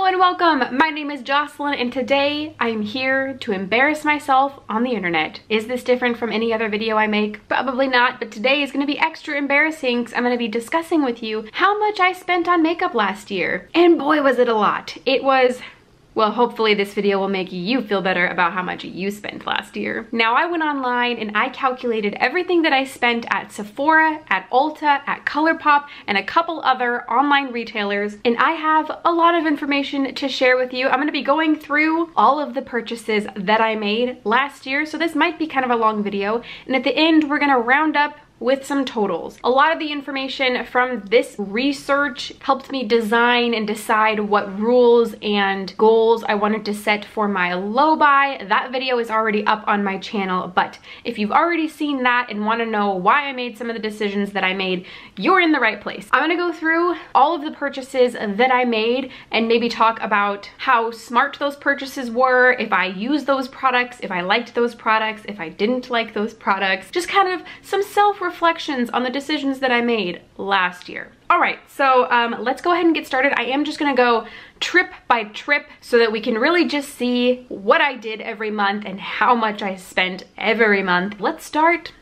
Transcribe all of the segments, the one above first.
and welcome. My name is Jocelyn and today I'm here to embarrass myself on the internet. Is this different from any other video I make? Probably not, but today is going to be extra embarrassing because I'm going to be discussing with you how much I spent on makeup last year. And boy was it a lot. It was... well, hopefully this video will make you feel better about how much you spent last year. Now, I went online and I calculated everything that I spent at Sephora, at Ulta, at Colourpop, and a couple other online retailers, and I have a lot of information to share with you. I'm gonna be going through all of the purchases that I made last year, so this might be kind of a long video, and at the end, we're gonna round up with some totals. A lot of the information from this research helped me design and decide what rules and goals I wanted to set for my low buy. That video is already up on my channel, but if you've already seen that and want to know why I made some of the decisions that I made, you're in the right place. I'm gonna go through all of the purchases that I made and maybe talk about how smart those purchases were, if I used those products, if I liked those products, if I didn't like those products, just kind of some self-reflections on the decisions that I made last year. All right, so let's go ahead and get started. I am just gonna go trip by trip so that we can really just see what I did every month and how much I spent every month. Let's start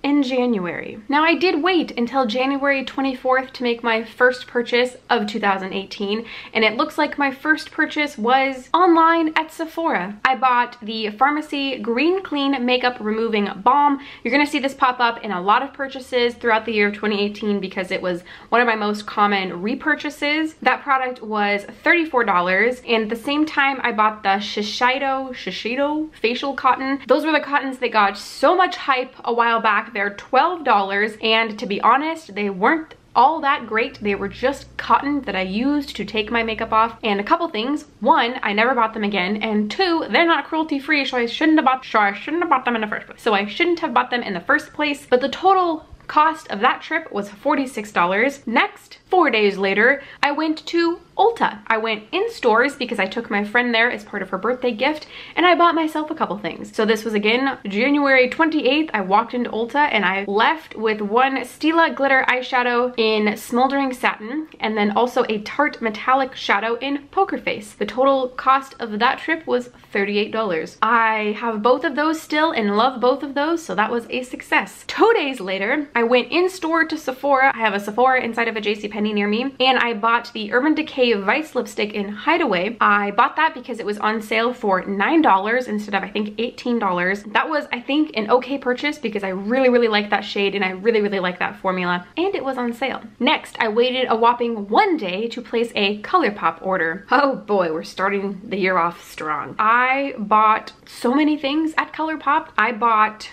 in January. Now, I did wait until January 24th to make my first purchase of 2018, and it looks like my first purchase was online at Sephora. I bought the Pharmacy Green Clean Makeup Removing Balm. You're gonna see this pop up in a lot of purchases throughout the year of 2018 because it was one of my most common repurchases. That product was $34, and at the same time I bought the Shiseido facial cotton. Those were the cottons that got so much hype a while back. They're $12, and to be honest, they weren't all that great. They were just cotton that I used to take my makeup off. And a couple things: one, I never bought them again, and two, they're not cruelty free, so I shouldn't have bought them in the first place. But the total cost of that trip was $46. Next, 4 days later, I went to Ulta. I went in stores because I took my friend there as part of her birthday gift, and I bought myself a couple things. So this was again January 28th. I walked into Ulta and I left with one Stila glitter eyeshadow in Smoldering Satin, and then also a Tarte metallic shadow in Poker Face. The total cost of that trip was $38. I have both of those still and love both of those, so that was a success. 2 days later, I went in store to Sephora. I have a Sephora inside of a JCPenney near me, and I bought the Urban Decay Vice lipstick in Hideaway. I bought that because it was on sale for $9 instead of, I think, $18. That was, I think, an okay purchase because I really like that shade and I really like that formula, and it was on sale. Next, I waited a whopping 1 day to place a Colourpop order. Oh boy, we're starting the year off strong. I bought so many things at Colourpop. I bought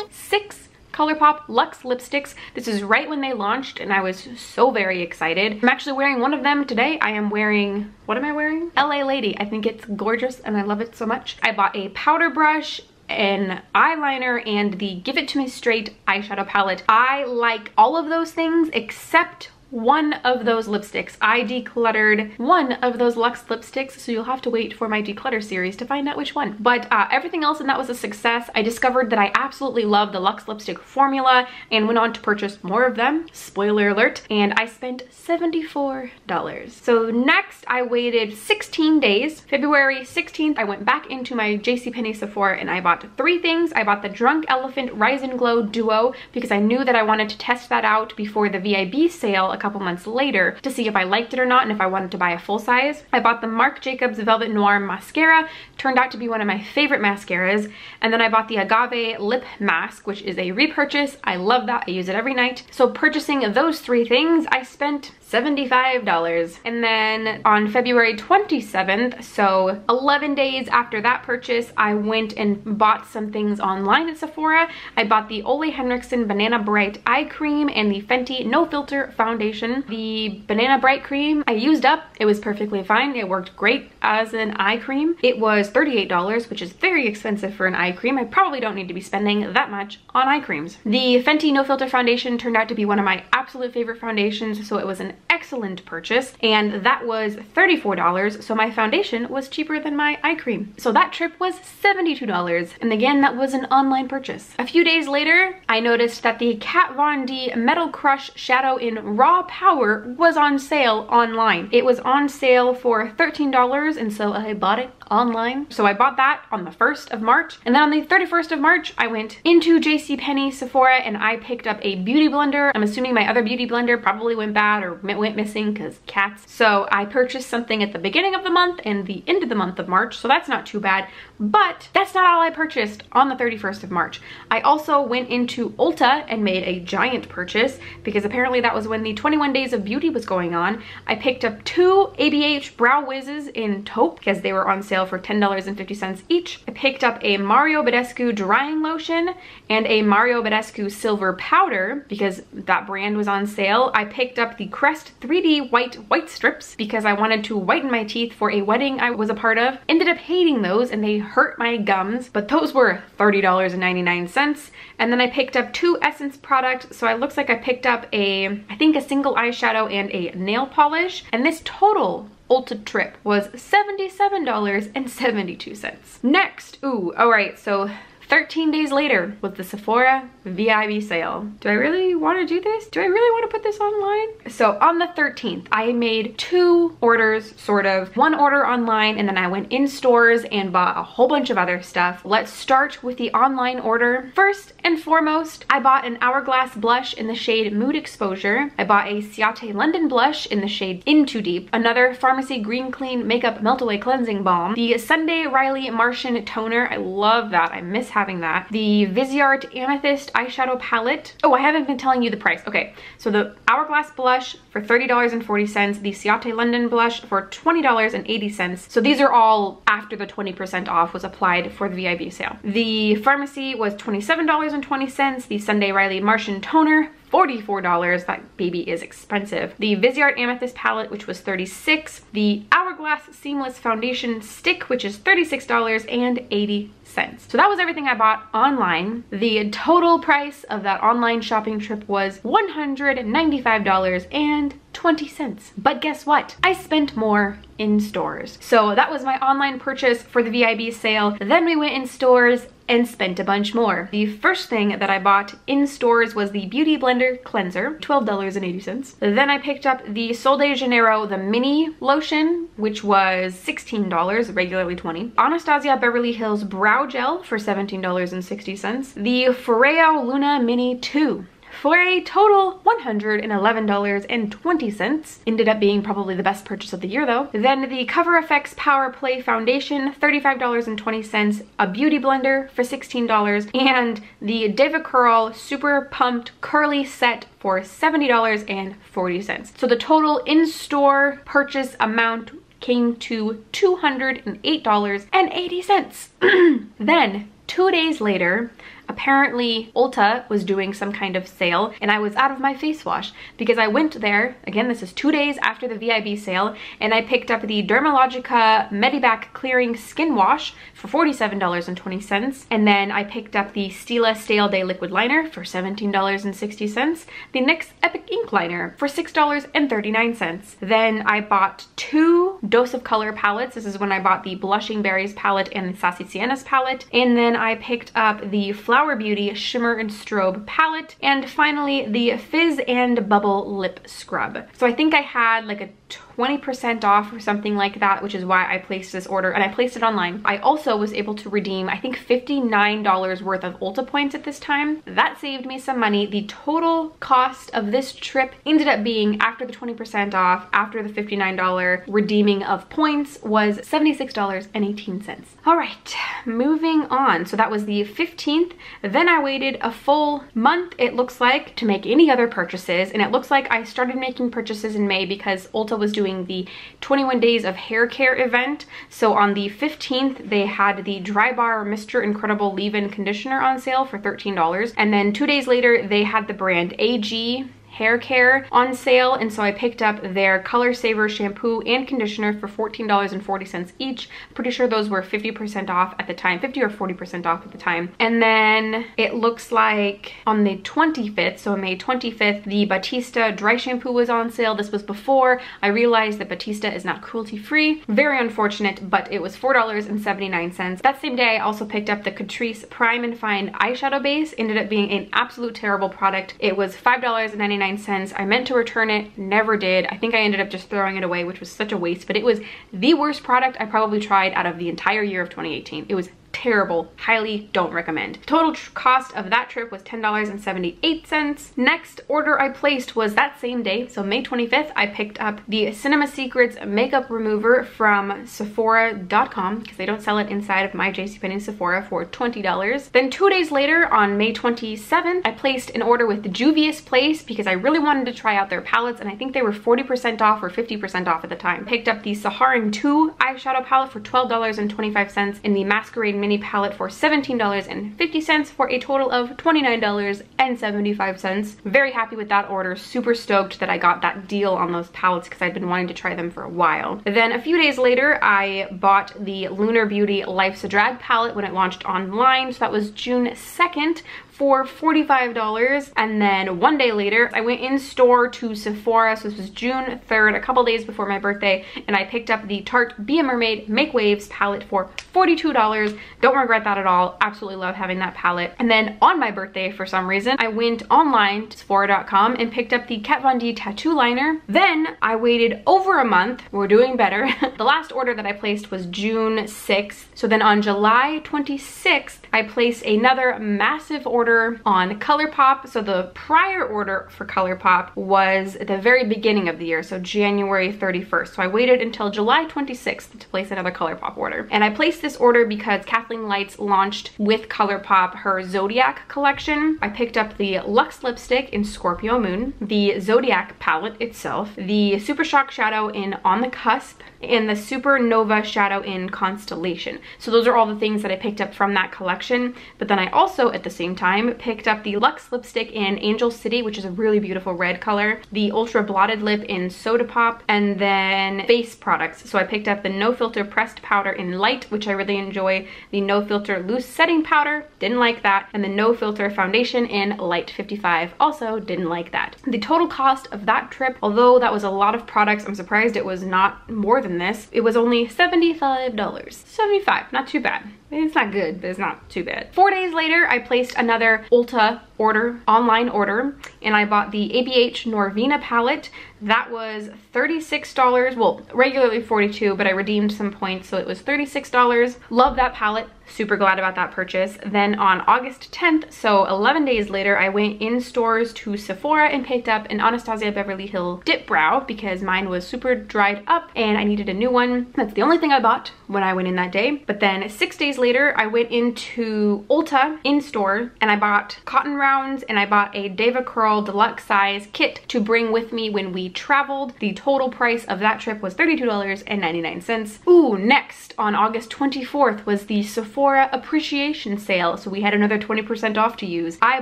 6 Colourpop Luxe lipsticks. This is right when they launched and I was so very excited. I'm actually wearing one of them today. I am wearing, what am I wearing? LA Lady. I think it's gorgeous and I love it so much. I bought a powder brush, an eyeliner, and the Give It To Me Straight eyeshadow palette. I like all of those things except one of those lipsticks. I decluttered one of those Luxe lipsticks, so you'll have to wait for my declutter series to find out which one. But everything else in that was a success. I discovered that I absolutely love the Luxe lipstick formula and went on to purchase more of them. Spoiler alert. And I spent $74. So next, I waited 16 days. February 16th, I went back into my JCPenney Sephora and I bought 3 things. I bought the Drunk Elephant Rise and Glow Duo because I knew that I wanted to test that out before the VIB sale a couple months later to see if I liked it or not and if I wanted to buy a full size. I bought the Marc Jacobs Velvet Noir mascara. Turned out to be one of my favorite mascaras. And then I bought the Agave lip mask, which is a repurchase. I love that. I use it every night. So purchasing those 3 things, I spent $75. And then on February 27th, so 11 days after that purchase, I went and bought some things online at Sephora. I bought the Ole Henriksen Banana Bright Eye Cream and the Fenty No Filter Foundation. The Banana Bright Cream I used up. It was perfectly fine. It worked great as an eye cream. It was $38, which is very expensive for an eye cream. I probably don't need to be spending that much on eye creams. The Fenty No Filter Foundation turned out to be one of my absolute favorite foundations, so it was an excellent purchase, and that was $34, so my foundation was cheaper than my eye cream. So that trip was $72, and again, that was an online purchase. A few days later, I noticed that the Kat Von D Metal Crush Shadow in Raw Power was on sale online. It was on sale for $13, and so I bought it online. So I bought that on the 1st of March, and then on the 31st of March, I went into JCPenney, Sephora, and I picked up a beauty blender. I'm assuming my other beauty blender probably went bad or went missing because cats. So I purchased something at the beginning of the month and the end of the month of March, so that's not too bad. But that's not all I purchased on the 31st of March. I also went into Ulta and made a giant purchase because apparently that was when the 21 Days of Beauty was going on. I picked up 2 ABH Brow Wizzes in taupe because they were on sale for $10.50 each. I picked up a Mario Badescu drying lotion and a Mario Badescu silver powder because that brand was on sale. I picked up the Crest 3D white strips because I wanted to whiten my teeth for a wedding I was a part of. Ended up hating those and they hurt my gums, but those were $30.99. And then I picked up 2 Essence products, so it looks like I picked up I think a single eyeshadow and a nail polish, and this total Ulta trip was $77.72. Next, alright, so 13 days later was the Sephora VIB sale. Do I really want to do this? Do I really want to put this online? So on the 13th, I made 2 orders, sort of. One order online, and then I went in stores and bought a whole bunch of other stuff. Let's start with the online order. First and foremost, I bought an Hourglass blush in the shade Mood Exposure. I bought a Ciate London blush in the shade In Too Deep. Another Pharmacy Green Clean Makeup Melt Away Cleansing Balm. The Sunday Riley Martian Toner. I love that. I miss having that. The Viseart Amethyst eyeshadow palette. Oh, I haven't been telling you the price. Okay, so the Hourglass blush for $30.40, the Ciate London blush for $20.80. So these are all after the 20% off was applied for the VIB sale. The Pharmacy was $27.20. The Sunday Riley Martian Toner, $44. That baby is expensive. The Viseart Amethyst palette, which was $36. The Hourglass Seamless Foundation Stick, which is $36.80. So that was everything I bought online. The total price of that online shopping trip was $195.20. But guess what? I spent more in stores. So that was my online purchase for the VIB sale. Then we went in stores and spent a bunch more. The first thing that I bought in stores was the Beauty Blender Cleanser, $12.80. Then I picked up the Sol de Janeiro, the mini lotion, which was $16, regularly $20. Anastasia Beverly Hills Brow Gel for $17.60. The Foreo Luna Mini 2. For a total $111.20. Ended up being probably the best purchase of the year though. Then the Cover FX Power Play Foundation, $35.20. A Beauty Blender for $16. And the DevaCurl Super Pumped Curly Set for $70.40. So the total in-store purchase amount came to $208.80. Then 2 days later, apparently Ulta was doing some kind of sale and I was out of my face wash because I went there, again this is 2 days after the VIB sale, and I picked up the Dermalogica Medibac Clearing Skin Wash for $47.20, and then I picked up the Stila Stale Day Liquid Liner for $17.60, the NYX Epic Ink Liner for $6.39. Then I bought 2 Dose of Color palettes. This is when I bought the Blushing Berries palette and the Sassy Siennas palette, and then I picked up the Flower Beauty Shimmer and Strobe palette, and finally the Fizz and Bubble Lip Scrub. So I think I had like a 20% off or something like that, which is why I placed this order, and I placed it online. I also was able to redeem, I think, $59 worth of Ulta points at this time. That saved me some money. The total cost of this trip ended up being, after the 20% off, after the $59 redeeming of points, was $76.18. All right, moving on. So that was the 15th. Then I waited a full month, it looks like, to make any other purchases, and it looks like I started making purchases in May because Ulta was doing the 21 Days of Hair Care event. So on the 15th, they had the Dry Bar Mr. Incredible Leave-In Conditioner on sale for $13. And then 2 days later, they had the brand AG hair care on sale, and so I picked up their Color Saver shampoo and conditioner for $14.40 each. Pretty sure those were 50% off at the time, 50 or 40% off at the time. And then it looks like on the 25th, so May 25th, the Batista dry shampoo was on sale. This was before I realized that Batista is not cruelty free. Very unfortunate, but it was $4.79. That same day I also picked up the Catrice Prime and Fine eyeshadow base. Ended up being an absolute terrible product. It was $5.99. I meant to return it, never did. I think I ended up just throwing it away, which was such a waste, but it was the worst product I probably tried out of the entire year of 2018. It was terrible. Highly don't recommend. Total cost of that trip was $10.78. Next order I placed was that same day, so May 25th, I picked up the Cinema Secrets makeup remover from Sephora.com because they don't sell it inside of my JCPenney Sephora for $20. Then 2 days later, on May 27th, I placed an order with Juvia's Place because I really wanted to try out their palettes, and I think they were 40% off or 50% off at the time. Picked up the Saharan 2 eyeshadow palette for $12.25 and the Masquerade Mini palette for $17.50 for a total of $29.75. Very happy with that order. Super stoked that I got that deal on those palettes because I'd been wanting to try them for a while. Then a few days later, I bought the Lunar Beauty Life's a Drag palette when it launched online. So that was June 2nd. For $45. And then 1 day later, I went in store to Sephora, so this was June 3rd, a couple days before my birthday, and I picked up the Tarte Be a Mermaid Make Waves palette for $42. Don't regret that at all. Absolutely love having that palette. And then on my birthday, for some reason, I went online to Sephora.com and picked up the Kat Von D tattoo liner. Then I waited over a month. We're doing better. The last order that I placed was June 6th. So then on July 26th, I placed another massive order on Colourpop. So the prior order for Colourpop was at the very beginning of the year, so January 31st. So I waited until July 26th to place another Colourpop order. And I placed this order because Kathleen Lights launched with Colourpop her Zodiac collection. I picked up the Luxe lipstick in Scorpio Moon, the Zodiac palette itself, the Super Shock shadow in On the Cusp, and the Supernova shadow in Constellation. So those are all the things that I picked up from that collection. But then I also, at the same time, picked up the Luxe lipstick in Angel City, which is a really beautiful red color, the Ultra Blotted Lip in Soda Pop, and then face products. So I picked up the No Filter Pressed Powder in Light, which I really enjoy, the No Filter Loose Setting Powder, didn't like that, and the No Filter Foundation in Light 55, also didn't like that. The total cost of that trip, although that was a lot of products, I'm surprised it was not more than this, it was only $75. $75, not too bad. It's not good, but it's not too bad. 4 days later, I placed another Ulta order, online order, and I bought the ABH Norvina palette. That was $36, well, regularly $42, but I redeemed some points, so it was $36. Love that palette. Super glad about that purchase. Then on August 10th, so 11 days later, I went in stores to Sephora and picked up an Anastasia Beverly Hills Dip Brow because mine was super dried up and I needed a new one. That's the only thing I bought when I went in that day. But then 6 days later, I went into Ulta in store and I bought cotton rounds and I bought a Deva Curl deluxe size kit to bring with me when we traveled. The total price of that trip was $32.99. Ooh, next on August 24th was the Sephora appreciation sale. So we had another 20% off to use. I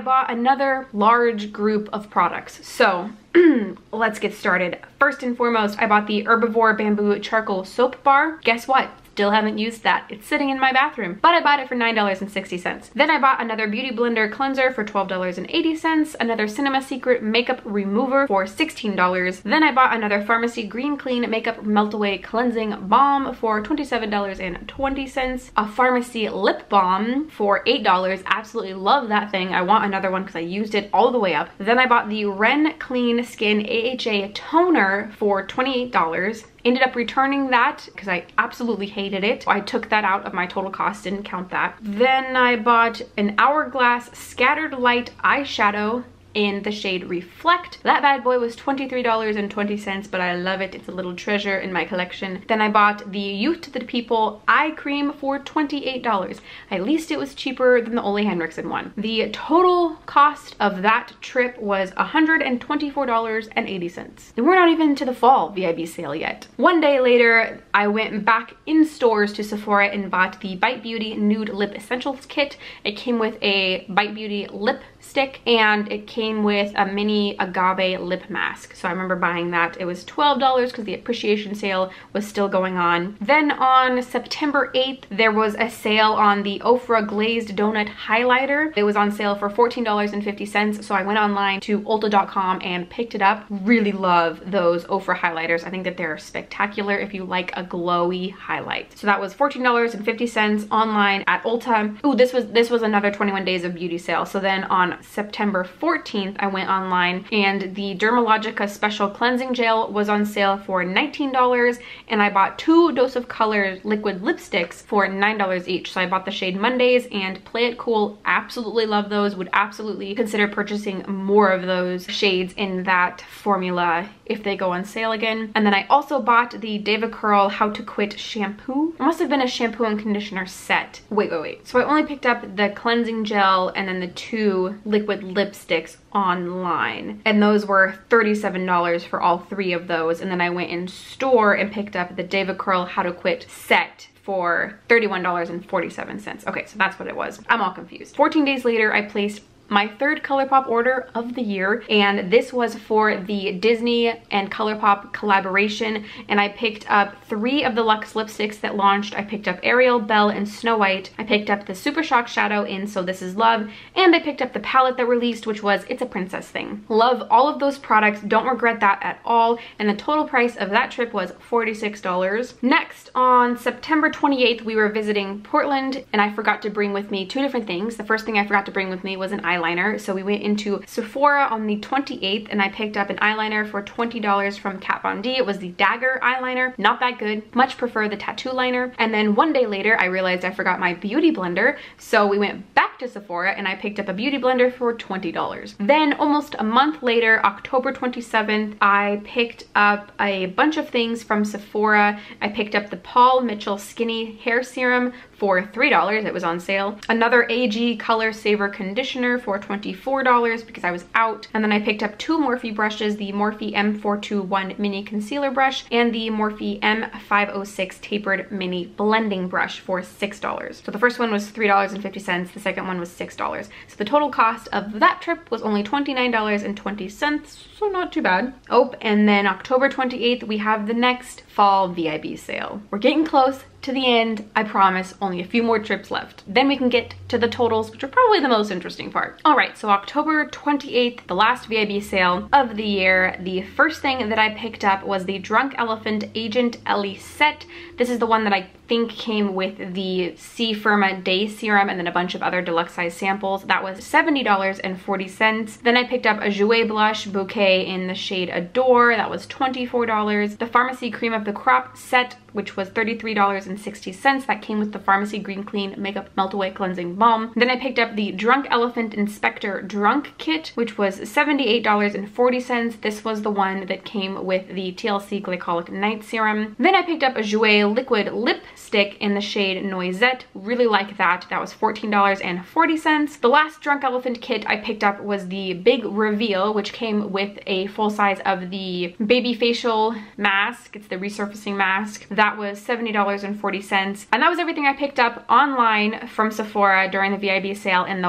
bought another large group of products. So let's get started. First and foremost, I bought the Herbivore Bamboo Charcoal Soap Bar. Guess what? Still haven't used that. It's sitting in my bathroom, but I bought it for $9.60. Then I bought another Beauty Blender cleanser for $12.80, another Cinema Secret makeup remover for $16. Then I bought another Pharmacy Green Clean Makeup Melt Away Cleansing Balm for $27.20, a Pharmacy Lip Balm for $8. Absolutely love that thing. I want another one because I used it all the way up. Then I bought the Ren Clean Skin AHA Toner for $28. Ended up returning that because I absolutely hated it. I took that out of my total cost, didn't count that. Then I bought an Hourglass Scattered Light eyeshadow in the shade Reflect. That bad boy was $23.20, but I love it. It's a little treasure in my collection. Then I bought the Youth to the People eye cream for $28. At least it was cheaper than the Ole Henriksen one. The total cost of that trip was $124.80. And we're not even to the fall VIB sale yet. 1 day later, I went back in stores to Sephora and bought the Bite Beauty Nude Lip Essentials Kit. It came with a Bite Beauty lip stick, and it came with a mini agave lip mask. So I remember buying that. It was $12 because the appreciation sale was still going on. Then on September 8th, there was a sale on the Ofra Glazed Donut Highlighter. It was on sale for $14.50. So I went online to Ulta.com and picked it up. Really love those Ofra highlighters. I think that they're spectacular if you like a glowy highlight. So that was $14.50 online at Ulta. Ooh, this was another 21 days of beauty sale. So then on September 14th, I went online and the Dermalogica Special Cleansing Gel was on sale for $19, and I bought 2 Dose of Color liquid lipsticks for $9 each. So I bought the shade Mondays and Play It Cool. Absolutely love those. Would absolutely consider purchasing more of those shades in that formula if they go on sale again. And then I also bought the Deva Curl How to Quit shampoo. It must have been a shampoo and conditioner set. Wait. So I only picked up the cleansing gel and then the 2 liquid lipsticks online, and those were $37 for all 3 of those. And then I went in store and picked up the Deva Curl How to Quit set for $31.47. Okay, so that's what it was. I'm all confused. 14 days later, I placed my 3rd Colourpop order of the year, and this was for the Disney and Colourpop collaboration, and I picked up 3 of the Luxe lipsticks that launched. I picked up Ariel, Belle, and Snow White. I picked up the Super Shock Shadow in So This Is Love, and I picked up the palette that released, which was It's a Princess Thing. Love all of those products, don't regret that at all, and the total price of that trip was $46. Next, on September 28th, we were visiting Portland, and I forgot to bring with me 2 different things. The first thing I forgot to bring with me was an eyeliner. So we went into Sephora on the 28th and I picked up an eyeliner for $20 from Kat Von D. It was the Dagger eyeliner. Not that good. Much prefer the tattoo liner. And then one day later, I realized I forgot my beauty blender. So we went back to Sephora and I picked up a beauty blender for $20. Then almost a month later, October 27th, I picked up a bunch of things from Sephora. I picked up the Paul Mitchell Skinny Hair Serum for $3. It was on sale. Another AG Color Saver Conditioner for $24 because I was out. And then I picked up 2 Morphe brushes, the Morphe M421 Mini Concealer Brush and the Morphe M506 Tapered Mini Blending Brush for $6. So the first one was $3.50, the second one was $6. So the total cost of that trip was only $29.20, so not too bad. Oh, and then October 28th, we have the next fall VIB sale. We're getting close to the end, I promise. Only a few more trips left. Then we can get to the totals, which are probably the most interesting part. All right, so October 28th, the last VIB sale of the year. The first thing that I picked up was the Drunk Elephant Agent Ellie set. This is the one that I think came with the C Firma Day Serum and then a bunch of other deluxe size samples. That was $70.40. Then I picked up a Jouer Blush Bouquet in the shade Adore. That was $24. The Pharmacy Cream of the Crop set, which was $33.60. That came with the Pharmacy Green Clean Makeup Melt Away Cleansing Balm. Then I picked up the Drunk Elephant Inspector Drunk Kit, which was $78.40. This was the one that came with the TLC Glycolic Night Serum. Then I picked up a Jouer Liquid Lipstick in the shade Noisette. Really like that. That was $14.40. The last Drunk Elephant kit I picked up was the Big Reveal, which came with a full size of the Baby Facial Mask. It's the resurfacing mask. That was $70.40. And that was everything I picked up online from Sephora during the VIB sale, and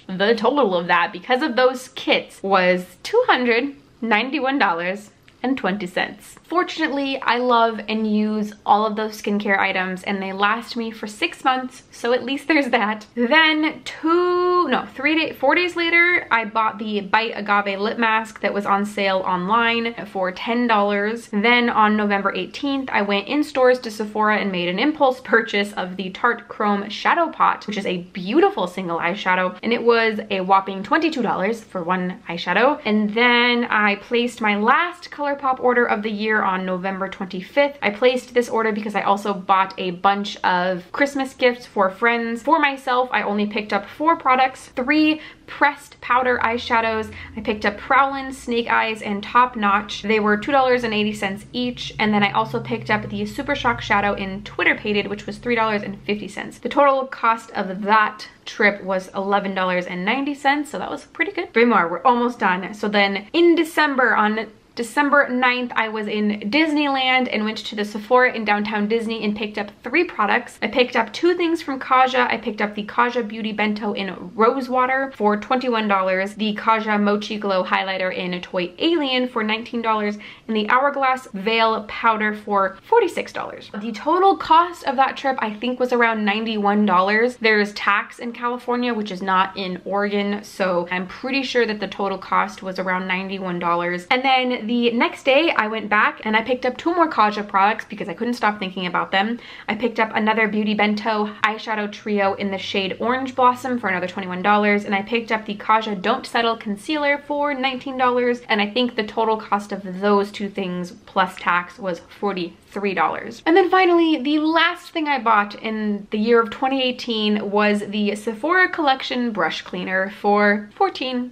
the total of that, because of those kits, was $291.20. Fortunately, I love and use all of those skincare items and they last me for 6 months, so at least there's that. Then 4 days later, I bought the Bite Agave Lip Mask that was on sale online for $10. Then on November 18th, I went in stores to Sephora and made an impulse purchase of the Tarte Chrome Shadow Pot, which is a beautiful single eyeshadow, and it was a whopping $22 for one eyeshadow. And then I placed my last Colourpop order of the year on November 25th. I placed this order because I also bought a bunch of Christmas gifts for friends. For myself, I only picked up 4 products, 3 pressed powder eyeshadows. I picked up Prowlin, Snake Eyes, and Top Notch. They were $2.80 each. And then I also picked up the Super Shock Shadow in Twitter Pated, which was $3.50. The total cost of that trip was $11.90, so that was pretty good. 3 more, we're almost done. So then in December, on December 9th, I was in Disneyland and went to the Sephora in downtown Disney and picked up 3 products. I picked up 2 things from Kaja. I picked up the Kaja Beauty Bento in Rose Water for $21, the Kaja Mochi Glow Highlighter in Toy Alien for $19, and the Hourglass Veil Powder for $46. The total cost of that trip I think was around $91. There's tax in California, which is not in Oregon, so I'm pretty sure that the total cost was around $91. And then the next day I went back and I picked up 2 more Kaja products because I couldn't stop thinking about them. I picked up another Beauty Bento eyeshadow trio in the shade Orange Blossom for another $21, and I picked up the Kaja Don't Settle Concealer for $19, and I think the total cost of those 2 things plus tax was $43. And then finally, the last thing I bought in the year of 2018 was the Sephora Collection Brush Cleaner for $14.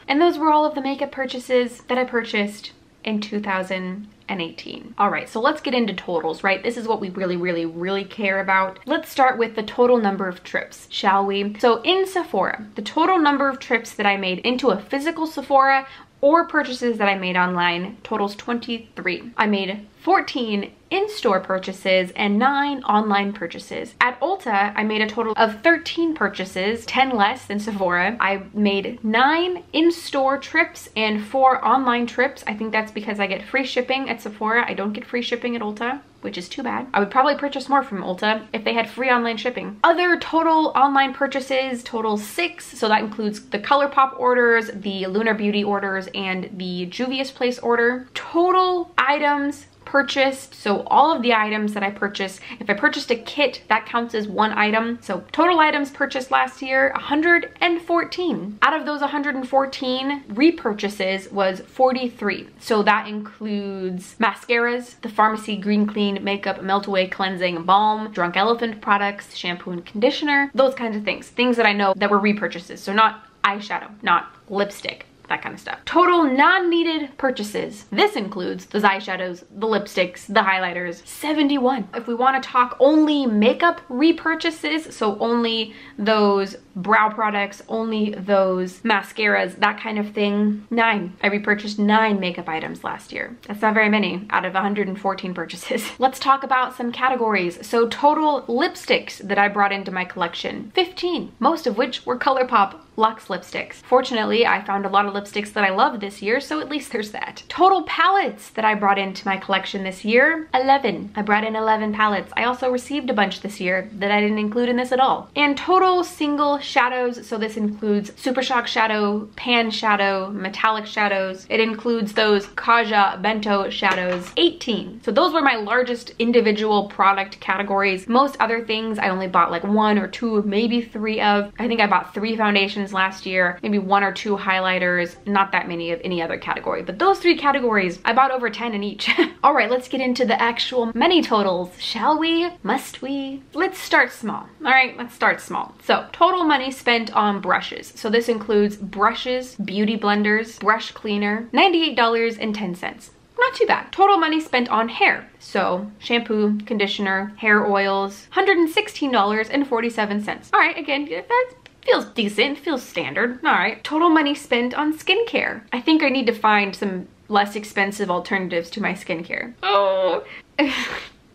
And those were all of the makeup purchases that I purchased in 2018. All right, so let's get into totals, right? This is what we really care about. Let's start with the total number of trips, shall we? So in Sephora, the total number of trips that I made into a physical Sephora or purchases that I made online totals 23. I made 14 in-store purchases and 9 online purchases. At Ulta, I made a total of 13 purchases, 10 less than Sephora. I made 9 in-store trips and 4 online trips. I think that's because I get free shipping at Sephora. I don't get free shipping at Ulta, which is too bad. I would probably purchase more from Ulta if they had free online shipping. Other total online purchases total 6. So that includes the Colourpop orders, the Lunar Beauty orders, and the Juvia's Place order. Total items purchased, so all of the items that I purchased, if I purchased a kit, that counts as 1 item. So total items purchased last year, 114. Out of those 114, repurchases was 43. So that includes mascaras, the Pharmacy Green Clean Makeup Melt Away Cleansing Balm, Drunk Elephant products, shampoo and conditioner, those kinds of things. Things that I know that were repurchases. So not eyeshadow, not lipstick, that kind of stuff. Total non-needed purchases. This includes those eyeshadows, the lipsticks, the highlighters, 71. If we want to talk only makeup repurchases, so only those brow products, only those mascaras, that kind of thing, 9. I repurchased 9 makeup items last year. That's not very many out of 114 purchases. Let's talk about some categories. So total lipsticks that I brought into my collection, 15, most of which were Colourpop Luxe lipsticks. Fortunately, I found a lot of lipsticks that I loved this year, so at least there's that. Total palettes that I brought into my collection this year, 11. I brought in 11 palettes. I also received a bunch this year that I didn't include in this at all. And total single shadows, so this includes Super Shock Shadow, Pan Shadow, Metallic Shadows. It includes those Kaja Bento shadows, 18. So those were my largest individual product categories. Most other things I only bought like 1 or 2, maybe 3 of. I think I bought 3 foundations last year, maybe 1 or 2 highlighters, not that many of any other category, but those 3 categories, I bought over 10 in each. All right, let's get into the actual money totals, shall we? Must we? Let's start small. All right, let's start small. So total money spent on brushes. So this includes brushes, beauty blenders, brush cleaner, $98.10. Not too bad. Total money spent on hair. So shampoo, conditioner, hair oils, $116.47. All right, again, that's feels decent, feels standard. All right. Total money spent on skincare. I think I need to find some less expensive alternatives to my skincare. Oh, I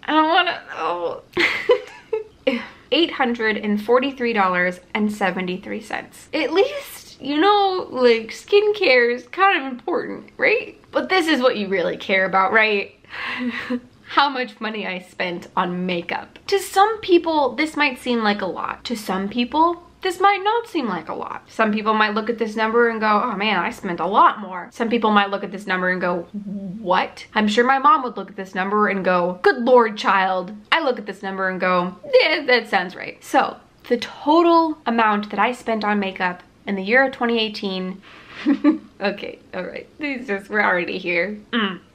don't wanna, oh. $843.73. At least, you know, like skincare is kind of important, right? But this is what you really care about, right? How much money I spent on makeup. To some people, this might seem like a lot. To some people, this might not seem like a lot. Some people might look at this number and go, oh man, I spent a lot more. Some people might look at this number and go, what? I'm sure my mom would look at this number and go, good Lord, child. I look at this number and go, yeah, that sounds right. So the total amount that I spent on makeup in the year of 2018, okay, all right, we're already here.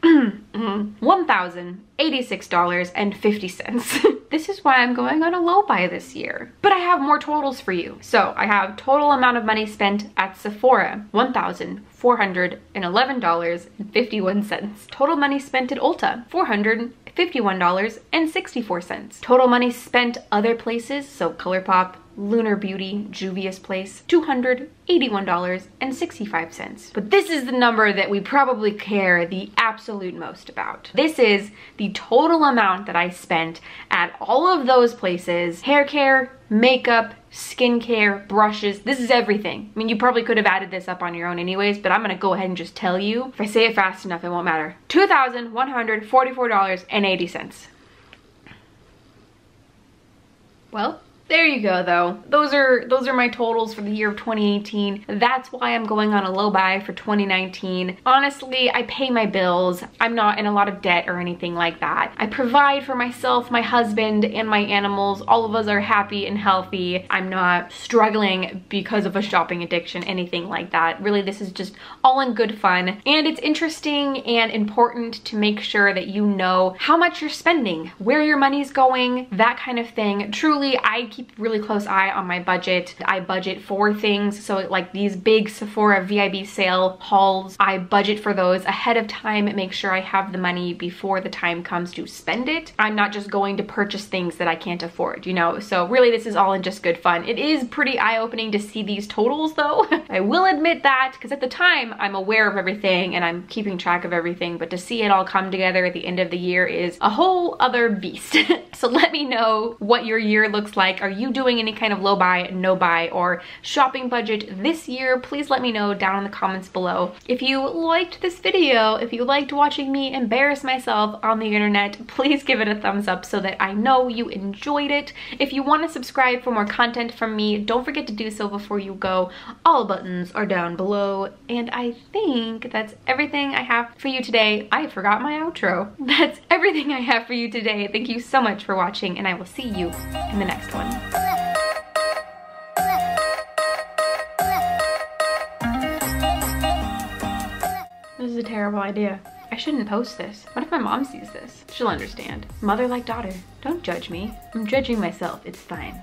$1,086.50. This is why I'm going on a low buy this year. But I have more totals for you. So I have total amount of money spent at Sephora, $1,411.51. Total money spent at Ulta, $451.64. Total money spent other places, so Colourpop, Lunar Beauty Juvia's Place, $281.65. But this is the number that we probably care the absolute most about. This is the total amount that I spent at all of those places: hair care, makeup, skincare, brushes. This is everything. I mean, you probably could have added this up on your own anyways, but I'm gonna go ahead and just tell you. If I say it fast enough, it won't matter. $2,144.80. Well, there you go though. Those are my totals for the year of 2018. That's why I'm going on a low buy for 2019. Honestly, I pay my bills. I'm not in a lot of debt or anything like that. I provide for myself, my husband, and my animals. All of us are happy and healthy. I'm not struggling because of a shopping addiction, anything like that. Really, this is just all in good fun. And it's interesting and important to make sure that you know how much you're spending, where your money's going, that kind of thing. Truly, I keep really close eye on my budget. I budget for things, so like these big Sephora VIB sale hauls, I budget for those ahead of time and make sure I have the money before the time comes to spend it. I'm not just going to purchase things that I can't afford, you know? So really, this is all in just good fun. It is pretty eye-opening to see these totals though. I will admit that, because at the time I'm aware of everything and I'm keeping track of everything, but to see it all come together at the end of the year is a whole other beast. So let me know what your year looks like. Are you doing any kind of low buy, no buy, or shopping budget this year? Please let me know down in the comments below. If you liked this video, if you liked watching me embarrass myself on the internet, please give it a thumbs up so that I know you enjoyed it. If you want to subscribe for more content from me, don't forget to do so before you go. All buttons are down below. And I think that's everything I have for you today. I forgot my outro. That's everything I have for you today. Thank you so much for watching, and I will see you in the next one. This is a terrible idea. I shouldn't post this. What if my mom sees this? She'll understand. Mother like daughter. Don't judge me. I'm judging myself. It's fine.